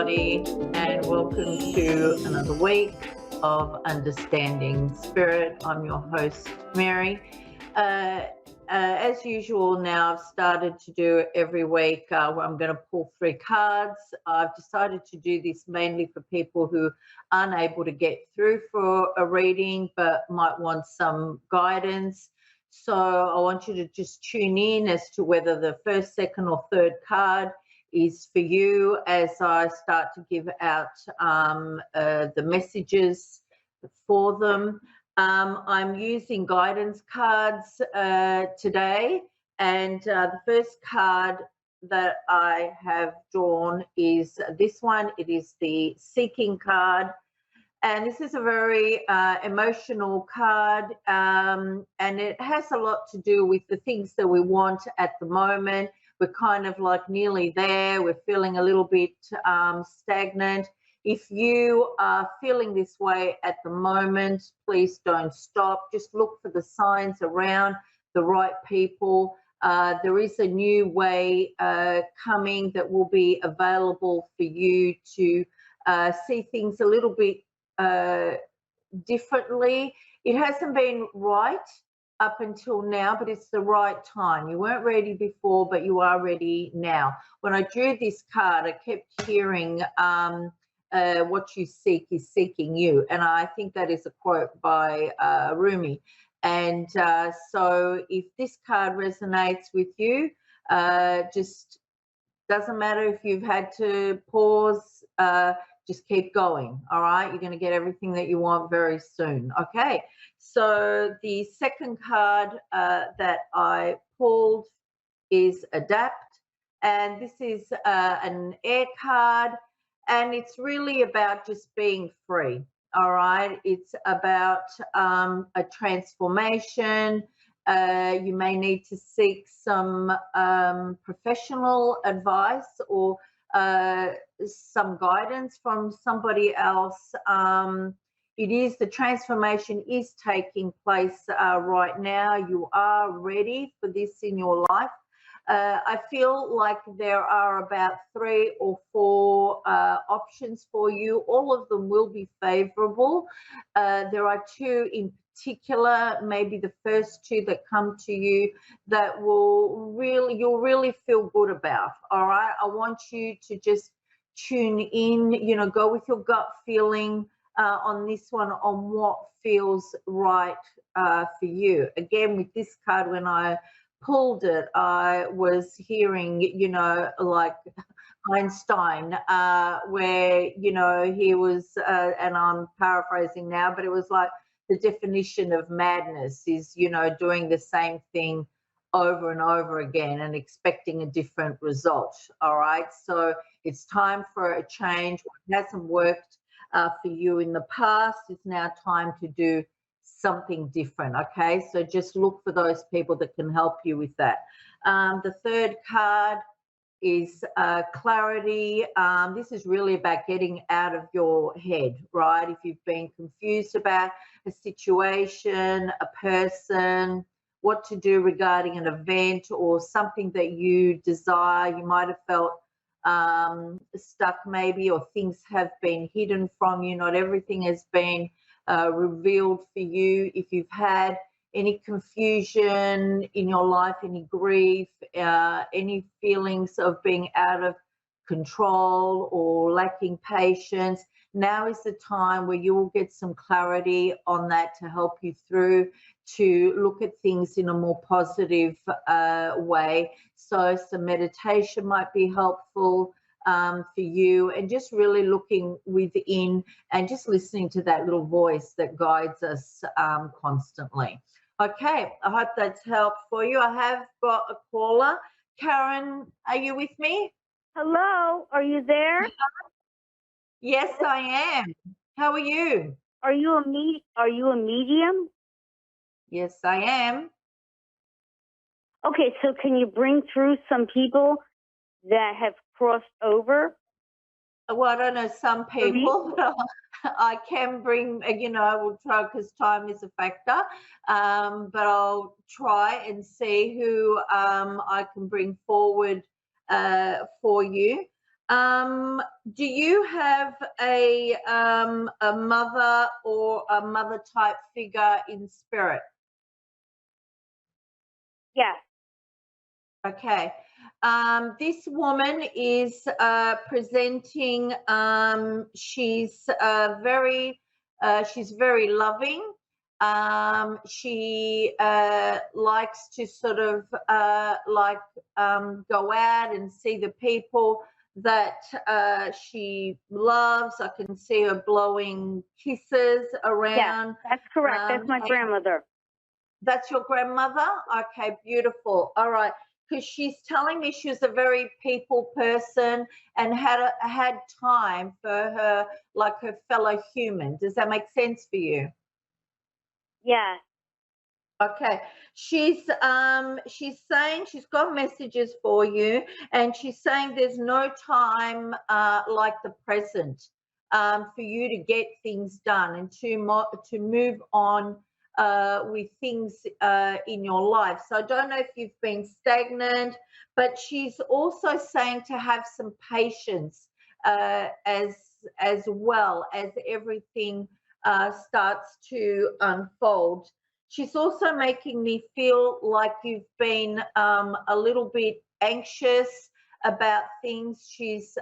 everybody, and welcome to another week of Understanding Spirit. I'm your host, Mary. As usual, now I've started to do every week where I'm going to pull 3 cards. I've decided to do this mainly for people who aren't able to get through for a reading but might want some guidance. So I want you to just tune in as to whether the first, second, or third card is for you as I start to give out the messages for them. I'm using guidance cards today, and the first card that I have drawn is this one. It is the Seeking card, and this is a very emotional card, and it has a lot to do with the things that we want at the moment. We're kind of like nearly there. We're feeling a little bit stagnant. If you are feeling this way at the moment, please don't stop. Just look for the signs around, the right people. There is a new way coming that will be available for you to see things a little bit differently. It hasn't been right up until now, but it's the right time. You weren't ready before, but you are ready now. When I drew this card, I kept hearing what you seek is seeking you. And I think that is a quote by Rumi. And so if this card resonates with you, just doesn't matter if you've had to pause, just keep going, all right? You're going to get everything that you want very soon, okay? So the second card that I pulled is Adapt, and this is an air card, and it's really about just being free, all right? It's about a transformation. You may need to seek some professional advice or some guidance from somebody else. The transformation is taking place right now. You are ready for this in your life. I feel like there are about 3 or 4 options for you. All of them will be favorable. There are 2 in particular, maybe the first 2 that come to you that you'll really feel good about. All right, I want you to just tune in, go with your gut feeling on this one, on what feels right for you. Again, with this card, when I pulled it, I was hearing, like Einstein, where, he was, and I'm paraphrasing now, but it was like the definition of madness is, doing the same thing over and over again and expecting a different result. All right. So it's time for a change. What hasn't worked for you in the past, it's now time to do something different. Okay. So just look for those people that can help you with that. The third card is clarity. This is really about getting out of your head, right? If you've been confused about a situation, a person, what to do regarding an event or something that you desire, you might have felt stuck maybe, or things have been hidden from you. Not everything has been revealed for you. If you've had any confusion in your life, any grief, any feelings of being out of control or lacking patience, now is the time where you will get some clarity on that to help you through to look at things in a more positive way. So some meditation might be helpful for you, and just really looking within and just listening to that little voice that guides us constantly. Okay, I hope that's helped for you. I have got a caller. Karen, are you with me? Hello, are you there? Yes, I am. How are you? Are you a medium? Yes, I am. Okay, so can you bring through some people that have crossed over? Well, I don't know some people, but I can bring, I will try because time is a factor, but I'll try and see who I can bring forward for you. Do you have a mother or a mother type figure in spirit? Yes. Okay. This woman is presenting. She's very loving. She likes to sort of go out and see the people that she loves. I can see her blowing kisses around. Yes, that's correct. That's my grandmother. That's your grandmother? Okay, beautiful. All right. Because she's telling me she was a very people person and had time for her, like her fellow human. Does that make sense for you? Yes. Okay. She's saying she's got messages for you, and she's saying there's no time like the present for you to get things done and to move on with things in your life. So I don't know if you've been stagnant, but she's also saying to have some patience as well as everything starts to unfold. She's also making me feel like you've been a little bit anxious about things. She's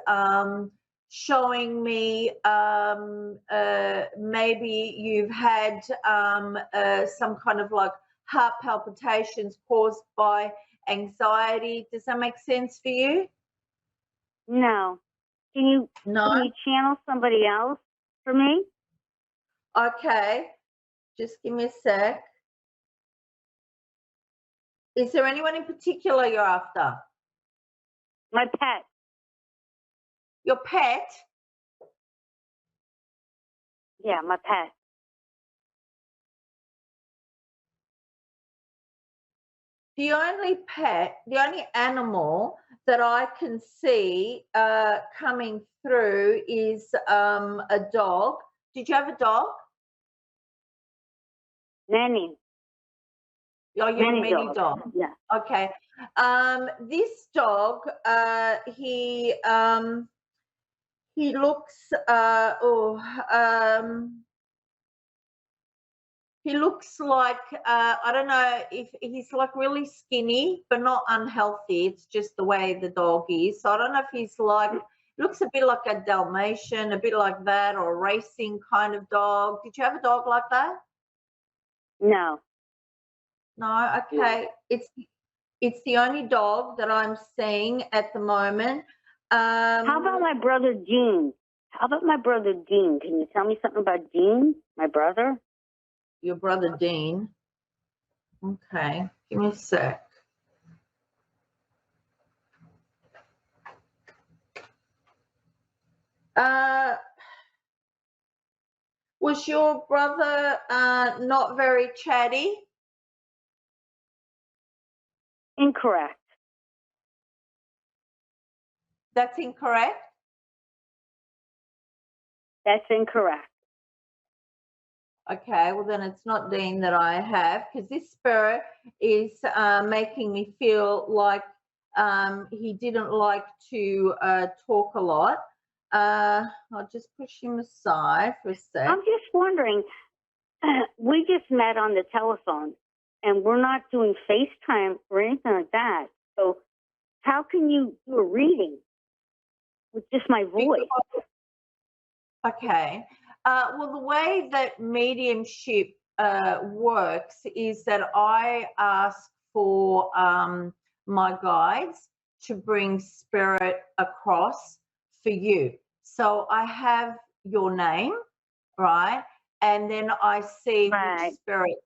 showing me maybe you've had some kind of like heart palpitations caused by anxiety. Does that make sense for you? No. Can you channel somebody else for me? Okay. Just give me a sec. Is there anyone in particular you're after? My pet. Your pet? Yeah, my pet. The only animal that I can see coming through is a dog. Did you have a dog? Many. Oh, you have many dogs. dogs. Yeah. Okay. This dog, he looks he looks like I don't know if he's like really skinny, but not unhealthy. It's just the way the dog is. So I don't know if he's like looks a bit like a Dalmatian, a bit like that, or a racing kind of dog. Did you have a dog like that? No. No. Okay. It's the only dog that I'm seeing at the moment. How about my brother Dean? Can you tell me something about Dean, my brother? Your brother Dean. Okay, give me a sec. Was your brother not very chatty? Incorrect. That's incorrect? That's incorrect. Okay, well then it's not Dean that I have, because this spirit is making me feel like he didn't like to talk a lot. I'll just push him aside for a sec. I'm just wondering, we just met on the telephone and we're not doing FaceTime or anything like that. So how can you do a reading with just my voice? Okay. Well, the way that mediumship works is that I ask for my guides to bring spirit across for you. So I have your name, right? And then I see which spirit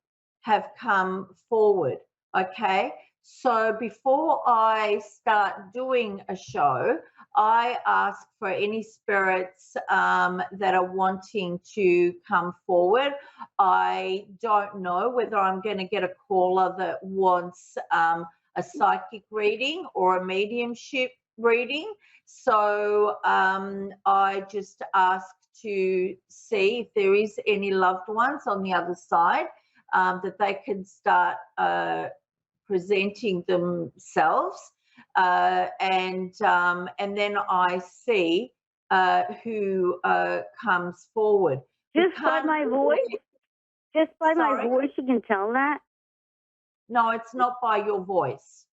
have come forward. Okay. So before I start doing a show, I ask for any spirits that are wanting to come forward. I don't know whether I'm going to get a caller that wants a psychic reading or a mediumship reading. So I just ask to see if there is any loved ones on the other side that they can start presenting themselves. and then I see who comes forward. Just by my voice? Just by my voice, you can tell that? No, it's not by your voice.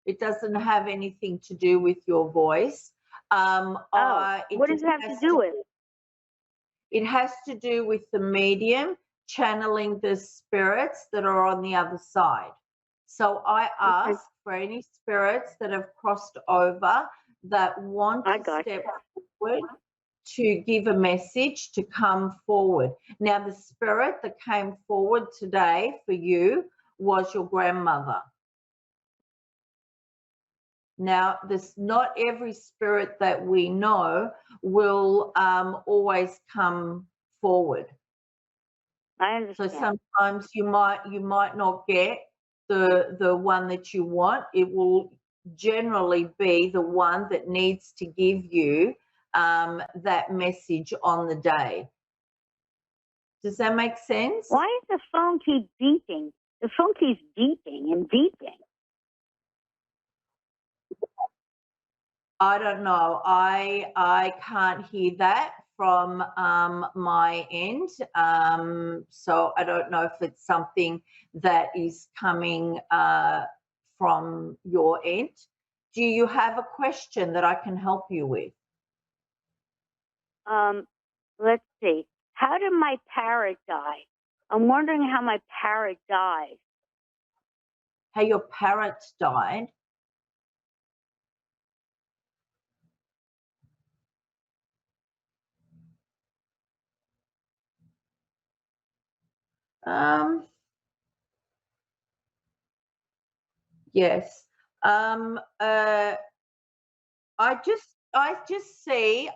It doesn't have anything to do with your voice. What does it have to do with? It has to do with the medium channeling the spirits that are on the other side. So I ask for any spirits that have crossed over that want to step forward to give a message to come forward. Now, the spirit that came forward today for you was your grandmother. Now, not every spirit that we know will always come forward. I understand. So sometimes you might not get the one that you want. It will generally be the one that needs to give you that message on the day. Does that make sense? Why does the phone keep beeping? The phone keeps beeping and beeping. I don't know. I can't hear that from my end. So I don't know if it's something that is coming from your end. Do you have a question that I can help you with? Let's see. How did my parrot die? I'm wondering how my parrot died. How your parrot died? Yes. I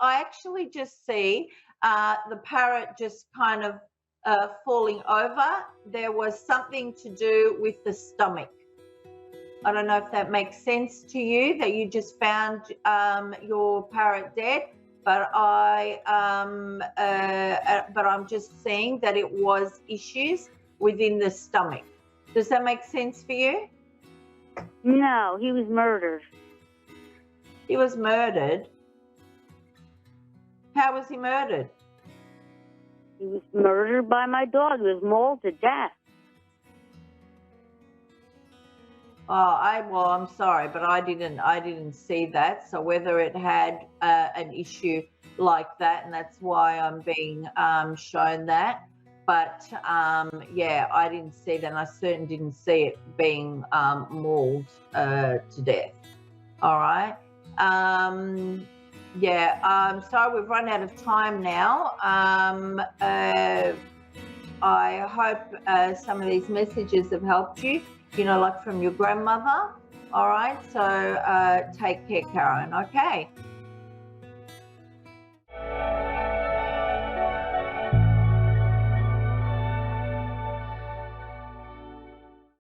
actually just see the parrot just kind of falling over. There was something to do with the stomach. I don't know if that makes sense to you, that you just found your parrot dead, but I'm just seeing that it was issues within the stomach. Does that make sense for you? No, he was murdered. He was murdered? How was he murdered? He was murdered by my dog. He was mauled to death. Oh, I'm sorry, but I didn't see that. So whether it had an issue like that, and that's why I'm being shown that. But yeah, I didn't see that, and I certainly didn't see it being mauled to death. All right. Yeah. Sorry, we've run out of time now. I hope some of these messages have helped you. You know, like from your grandmother. All right. So take care, Karen. Okay.